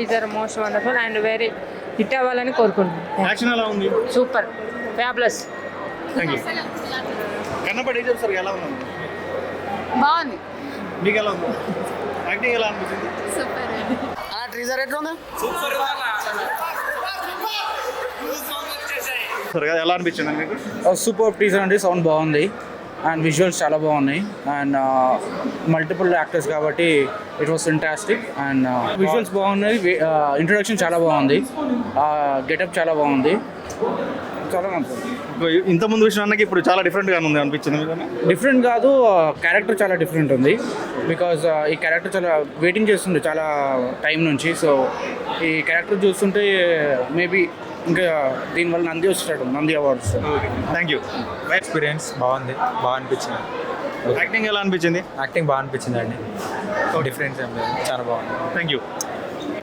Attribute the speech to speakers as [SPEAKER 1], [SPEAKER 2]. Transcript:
[SPEAKER 1] Is our most wonderful and very hit అవ్వాలని కోరుకుంటున్నాను.
[SPEAKER 2] Action ఎలా ఉంది?
[SPEAKER 1] Super fabulous.
[SPEAKER 2] Thank you. కన్నప్పటి ఏం చెప్తారు, ఎలా ఉంది?
[SPEAKER 1] బాగుంది.
[SPEAKER 2] మీకు ఎలా ఉంది? యాక్టింగ్ ఎలా అనిపించింది?
[SPEAKER 1] సూపర్.
[SPEAKER 3] టీజర్ ఎట్లా ఉంది?
[SPEAKER 2] సరే ఎలా అనిపించింది మీకు?
[SPEAKER 4] సూపర్ టీజర్ అండి. సౌండ్ బాగుంది అండ్ విజువల్స్ చాలా బాగున్నాయి అండ్ మల్టిపుల్ యాక్టర్స్ కాబట్టి it was fantastic and visuals బాగున్నాయి. ఇంట్రొడక్షన్ చాలా బాగుంది, గెటప్ చాలా బాగుంది, చాలా బాగుంది.
[SPEAKER 2] ఇంత ముందు విషయానికి ఇప్పుడు చాలా డిఫరెంట్గా ఉంది అనిపించింది మీకు?
[SPEAKER 4] డిఫరెంట్ కాదు, క్యారెక్టర్ చాలా డిఫరెంట్ ఉంది. బికాజ్ ఈ క్యారెక్టర్ చాలా వెయిటింగ్ చేస్తుండే చాలా టైం నుంచి. సో ఈ క్యారెక్టర్ చూస్తుంటే మేబీ ఇంకా దీనివల్ల నంది వస్తాడు, Nandi awards.
[SPEAKER 2] Thank you.
[SPEAKER 5] Experience బాగుంది, బాగా అనిపించింది.
[SPEAKER 2] యాక్టింగ్ ఎలా అనిపించింది?
[SPEAKER 5] యాక్టింగ్ బాగా అనిపించింది అండి, డిఫరెన్స్ ఏం లేదు, చాలా బాగుంది.
[SPEAKER 2] Thank you.